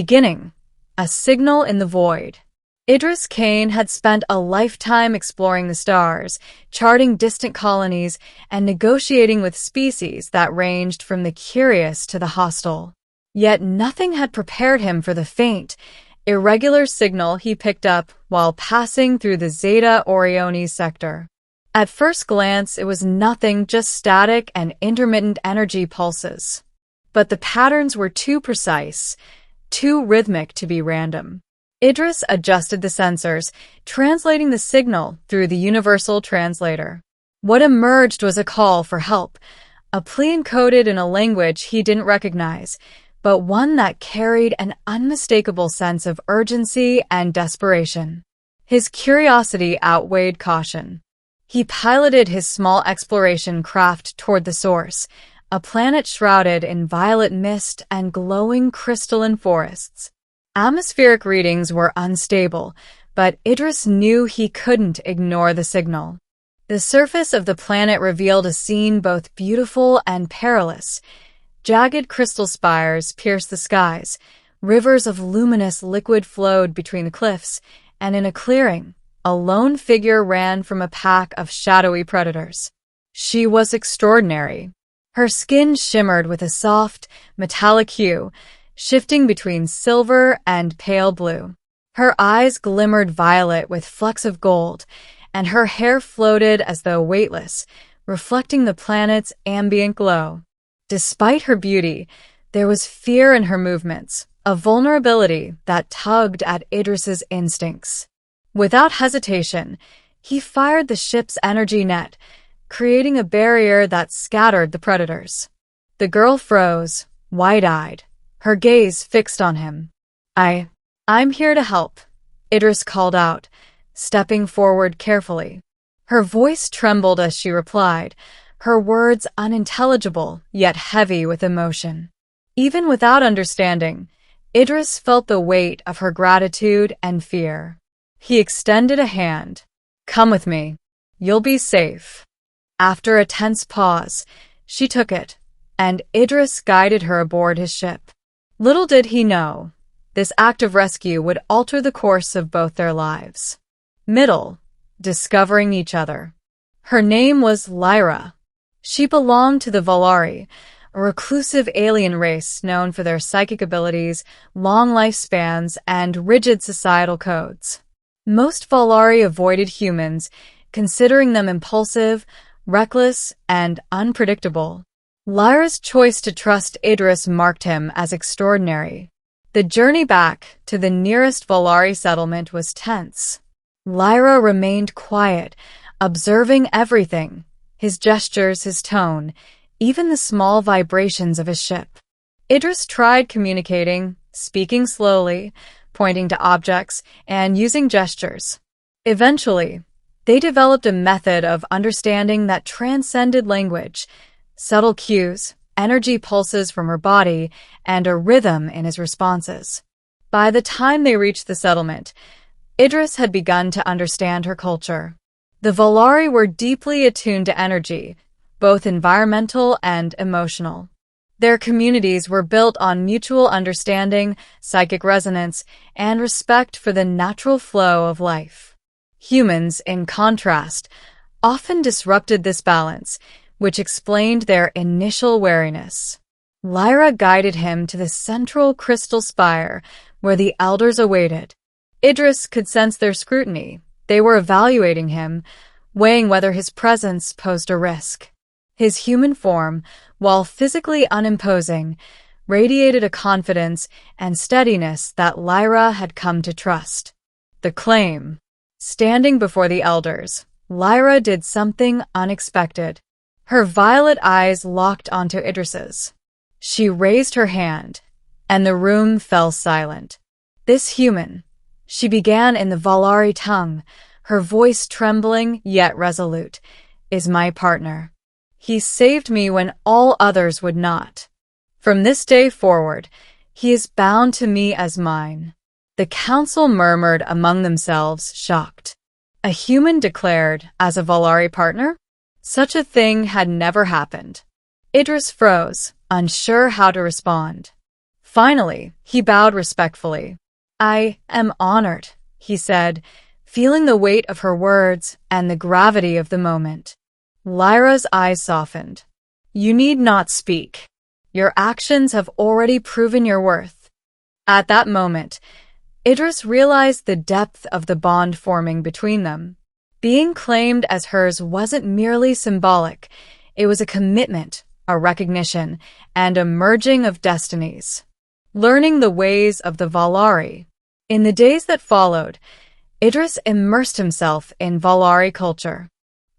Beginning. A signal in the void. Idris Kane had spent a lifetime exploring the stars, charting distant colonies, and negotiating with species that ranged from the curious to the hostile. Yet nothing had prepared him for the faint, irregular signal he picked up while passing through the Zeta Orionis sector. At first glance, it was nothing, just static and intermittent energy pulses. But the patterns were too precise, too rhythmic to be random. Idris adjusted the sensors, translating the signal through the universal translator. What emerged was a call for help, a plea encoded in a language he didn't recognize, but one that carried an unmistakable sense of urgency and desperation. His curiosity outweighed caution. He piloted his small exploration craft toward the source, a planet shrouded in violet mist and glowing crystalline forests. Atmospheric readings were unstable, but Idris knew he couldn't ignore the signal. The surface of the planet revealed a scene both beautiful and perilous. Jagged crystal spires pierced the skies, rivers of luminous liquid flowed between the cliffs, and in a clearing, a lone figure ran from a pack of shadowy predators. She was extraordinary. Her skin shimmered with a soft, metallic hue, shifting between silver and pale blue. Her eyes glimmered violet with flecks of gold, and her hair floated as though weightless, reflecting the planet's ambient glow. Despite her beauty, there was fear in her movements, a vulnerability that tugged at Idris's instincts. Without hesitation, he fired the ship's energy net, creating a barrier that scattered the predators. The girl froze, wide-eyed, her gaze fixed on him. I'm here to help, Idris called out, stepping forward carefully. Her voice trembled as she replied, her words unintelligible yet heavy with emotion. Even without understanding, Idris felt the weight of her gratitude and fear. He extended a hand. Come with me. You'll be safe. After a tense pause, she took it, and Idris guided her aboard his ship. Little did he know, this act of rescue would alter the course of both their lives. Middle, discovering each other. Her name was Lyra. She belonged to the Vaelari, a reclusive alien race known for their psychic abilities, long lifespans, and rigid societal codes. Most Vaelari avoided humans, considering them impulsive, reckless, and unpredictable. Lyra's choice to trust Idris marked him as extraordinary. The journey back to the nearest Vaelari settlement was tense. Lyra remained quiet, observing everything, his gestures, his tone, even the small vibrations of his ship. Idris tried communicating, speaking slowly, pointing to objects, and using gestures. Eventually, they developed a method of understanding that transcended language. Subtle cues, energy pulses from her body, and a rhythm in his responses. By the time they reached the settlement, Idris had begun to understand her culture. The Vaelari were deeply attuned to energy, both environmental and emotional. Their communities were built on mutual understanding, psychic resonance, and respect for the natural flow of life. Humans, in contrast, often disrupted this balance, which explained their initial wariness. Lyra guided him to the central crystal spire, where the elders awaited. Idris could sense their scrutiny. They were evaluating him, weighing whether his presence posed a risk. His human form, while physically unimposing, radiated a confidence and steadiness that Lyra had come to trust. The claim. Standing before the elders, Lyra did something unexpected. Her violet eyes locked onto Idris's. She raised her hand, and the room fell silent. This human, she began in the Vaelari tongue, her voice trembling yet resolute, is my partner. He saved me when all others would not. From this day forward, he is bound to me as mine. The council murmured among themselves, shocked. A human declared as a Vaelari partner? Such a thing had never happened. Idris froze, unsure how to respond. Finally, he bowed respectfully. "I am honored," he said, feeling the weight of her words and the gravity of the moment. Lyra's eyes softened. "You need not speak. Your actions have already proven your worth." At that moment, Idris realized the depth of the bond forming between them. Being claimed as hers wasn't merely symbolic, it was a commitment, a recognition, and a merging of destinies. Learning the ways of the Vaelari. In the days that followed, Idris immersed himself in Vaelari culture.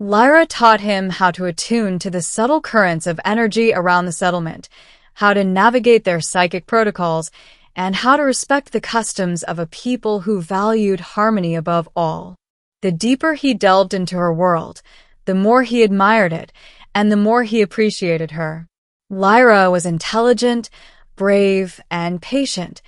Lyra taught him how to attune to the subtle currents of energy around the settlement, how to navigate their psychic protocols, and how to respect the customs of a people who valued harmony above all. The deeper he delved into her world, the more he admired it, and the more he appreciated her. Lyra was intelligent, brave, and patient,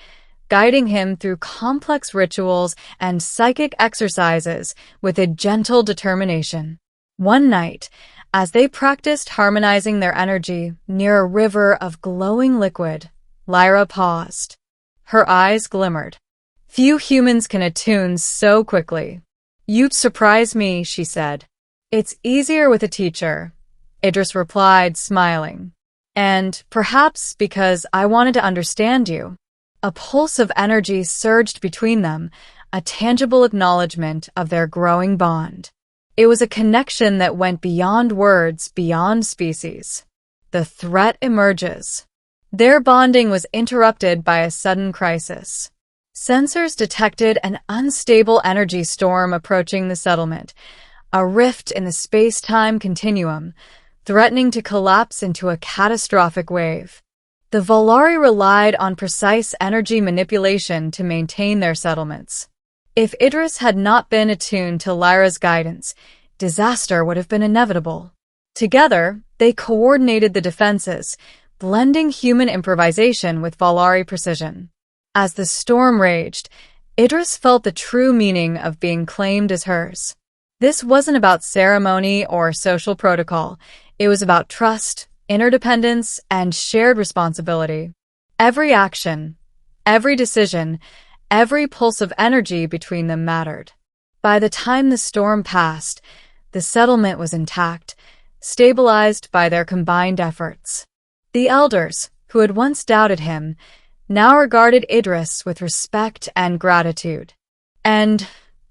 guiding him through complex rituals and psychic exercises with a gentle determination. One night, as they practiced harmonizing their energy near a river of glowing liquid, Lyra paused. Her eyes glimmered. "Few humans can attune so quickly." "You'd surprise me," she said. "It's easier with a teacher," Idris replied, smiling. "And perhaps because I wanted to understand you." A pulse of energy surged between them, a tangible acknowledgement of their growing bond. It was a connection that went beyond words, beyond species. The threat emerges. Their bonding was interrupted by a sudden crisis. Sensors detected an unstable energy storm approaching the settlement, a rift in the space-time continuum, threatening to collapse into a catastrophic wave. The Vaelari relied on precise energy manipulation to maintain their settlements. If Idris had not been attuned to Lyra's guidance, disaster would have been inevitable. Together, they coordinated the defenses, blending human improvisation with Vaelari precision. As the storm raged, Idris felt the true meaning of being claimed as hers. This wasn't about ceremony or social protocol. It was about trust, interdependence, and shared responsibility. Every action, every decision, every pulse of energy between them mattered. By the time the storm passed, the settlement was intact, stabilized by their combined efforts. The elders, who had once doubted him, now regarded Idris with respect and gratitude, and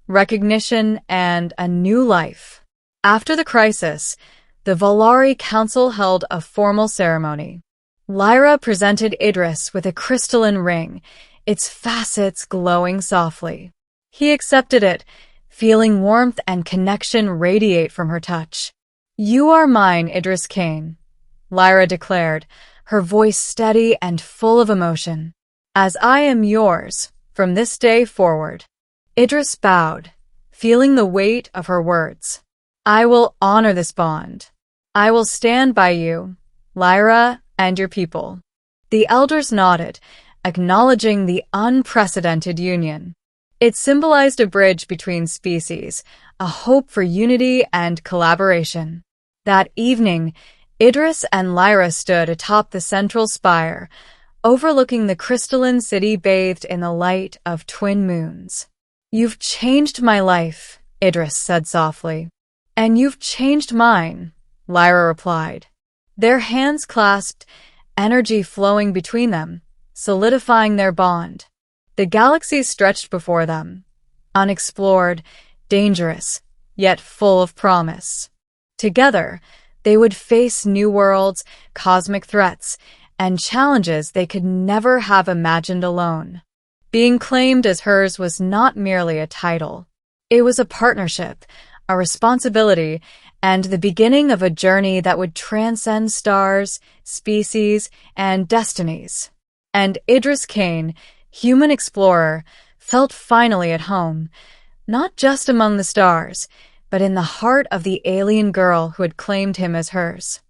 recognition and a new life. After the crisis, the Vaelari Council held a formal ceremony. Lyra presented Idris with a crystalline ring, its facets glowing softly. He accepted it, feeling warmth and connection radiate from her touch. "You are mine, Idris Kane," Lyra declared, her voice steady and full of emotion. "As I am yours, from this day forward." Idris bowed, feeling the weight of her words. "I will honor this bond. I will stand by you, Lyra, and your people." The elders nodded, acknowledging the unprecedented union. It symbolized a bridge between species, a hope for unity and collaboration. That evening, Idris and Lyra stood atop the central spire, overlooking the crystalline city bathed in the light of twin moons. "You've changed my life," Idris said softly. "And you've changed mine," Lyra replied. Their hands clasped, energy flowing between them, solidifying their bond. The galaxy stretched before them, unexplored, dangerous, yet full of promise. Together, they would face new worlds, cosmic threats, and challenges they could never have imagined alone. Being claimed as hers was not merely a title. It was a partnership, a responsibility, and the beginning of a journey that would transcend stars, species, and destinies. And Idris Kane, human explorer, felt finally at home, not just among the stars, but in the heart of the alien girl who had claimed him as hers.